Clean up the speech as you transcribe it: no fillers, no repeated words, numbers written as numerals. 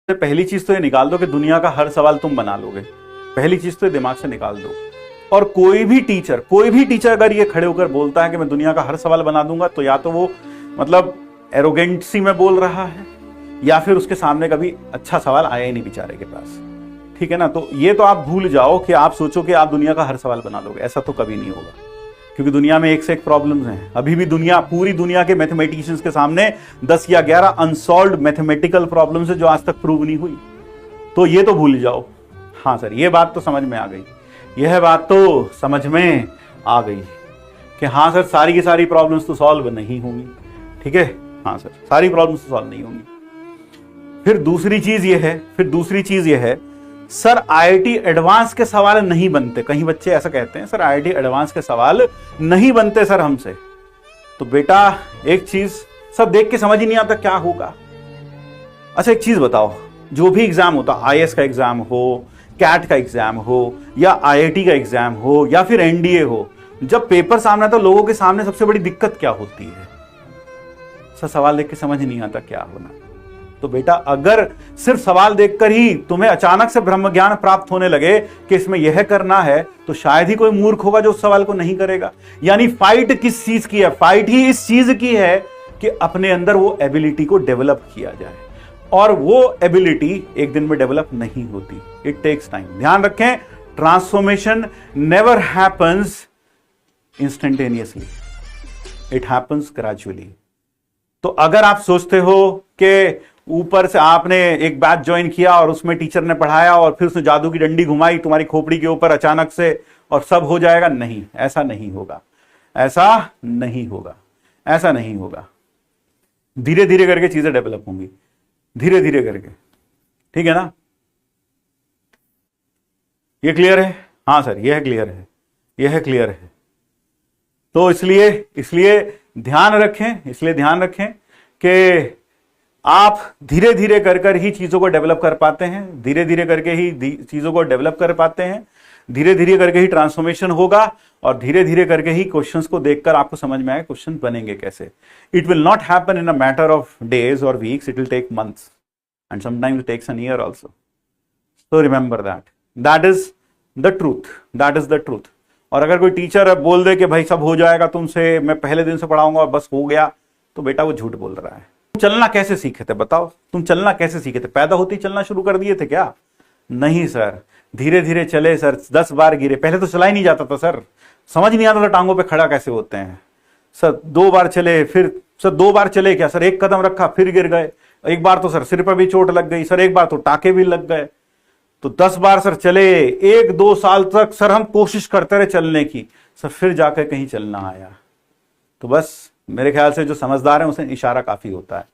पहली चीज तो ये निकाल दो कि दुनिया का हर सवाल तुम बना लोगे। पहली चीज तो ये दिमाग से निकाल दो। और कोई भी टीचर अगर ये खड़े होकर बोलता है कि मैं दुनिया का हर सवाल बना दूंगा, तो या तो वो मतलब एरोगेंसी में बोल रहा है, या फिर उसके सामने कभी अच्छा सवाल आया ही नहीं बेचारे के पास। ठीक है ना। तो ये तो आप भूल जाओ कि आप सोचो कि आप दुनिया का हर सवाल बना लोगे, ऐसा तो कभी नहीं होगा। क्योंकि दुनिया में एक से एक प्रॉब्लम्स हैं। अभी भी पूरी दुनिया के मैथमेटिशियंस के सामने 10 या 11 अनसॉल्व्ड मैथमेटिकल प्रॉब्लम्स है जो आज तक प्रूव नहीं हुई। तो ये तो भूल जाओ। हाँ सर, ये बात तो समझ में आ गई, यह बात तो समझ में आ गई कि हाँ सर, सारी की सारी प्रॉब्लम्स तो सॉल्व नहीं होंगी। ठीक है, हाँ सर, सारी प्रॉब्लम्स तो सॉल्व नहीं होंगी। फिर दूसरी चीज ये है सर, आईआईटी एडवांस के सवाल नहीं बनते। कहीं बच्चे ऐसा कहते हैं, सर आईआईटी एडवांस के सवाल नहीं बनते सर हमसे। तो बेटा एक चीज सब देख के समझ ही नहीं आता क्या होगा। अच्छा एक चीज बताओ, जो भी एग्जाम होता, आईएएस का एग्जाम हो, कैट का एग्जाम हो, या आईआईटी का एग्जाम हो, या फिर एनडीए हो, जब पेपर सामने आता लोगों के सामने सबसे बड़ी दिक्कत क्या होती है? सर सवाल देख के समझ नहीं आता क्या होना। तो बेटा अगर सिर्फ सवाल देखकर ही तुम्हें अचानक से ब्रह्म ज्ञान प्राप्त होने लगे कि इसमें यह करना है, तो शायद ही कोई मूर्ख होगा जो उस सवाल को नहीं करेगा। यानी फाइट किस चीज की है? फाइट ही इस चीज की है कि अपने अंदर वो एबिलिटी को डेवलप किया जाए। और वो एबिलिटी एक दिन में डेवलप नहीं होती, इट टेक्स टाइम। ध्यान रखें, transformation never happens instantaneously, it happens gradually. तो अगर आप सोचते हो कि ऊपर से आपने एक बैच ज्वाइन किया और उसमें टीचर ने पढ़ाया और फिर उसने जादू की डंडी घुमाई तुम्हारी खोपड़ी के ऊपर अचानक से और सब हो जाएगा, नहीं, ऐसा नहीं होगा, ऐसा नहीं होगा, ऐसा नहीं होगा। धीरे धीरे करके चीजें डेवलप होंगी, धीरे धीरे करके। ठीक है ना? ये क्लियर है? हाँ सर, यह क्लियर है, यह क्लियर है। तो इसलिए ध्यान रखें कि आप धीरे धीरे कर ही चीजों को डेवलप कर पाते हैं, धीरे धीरे करके ही चीजों को डेवलप कर पाते हैं, धीरे धीरे करके ही ट्रांसफॉर्मेशन होगा, और धीरे धीरे करके ही क्वेश्चंस को देखकर आपको समझ में आए क्वेश्चन बनेंगे कैसे। It will not happen in a matter of days और weeks, it will take months and sometimes it takes an year also. So remember that is the truth. और अगर कोई टीचर बोल दे कि भाई सब हो जाएगा तुमसे, मैं पहले दिन से पढ़ाऊंगा और बस हो गया, तो बेटा वो झूठ बोल रहा है। तुम चलना कैसे सीखे थे? बताओ, तुम चलना कैसे सीखे थे? पैदा होते ही चलना शुरू कर दिए थे क्या? नहीं सर, धीरे धीरे चले सर, 10 बार गिरे। पहले तो चला ही नहीं जाता था सर, समझ नहीं आता था टांगों पे खड़ा कैसे होते हैं सर। 2 बार चले, फिर सर 2 बार चले क्या सर, एक कदम रखा फिर गिर गए। एक बार तो सर सिर पर भी चोट लग गई सर, एक बार तो टाके भी लग गए। तो 10 बार सर चले, 1-2 साल तक सर हम कोशिश करते रहे चलने की सर, फिर जाकर कहीं चलना आया। तो बस मेरे ख्याल से जो समझदार है उसे इशारा काफी होता है।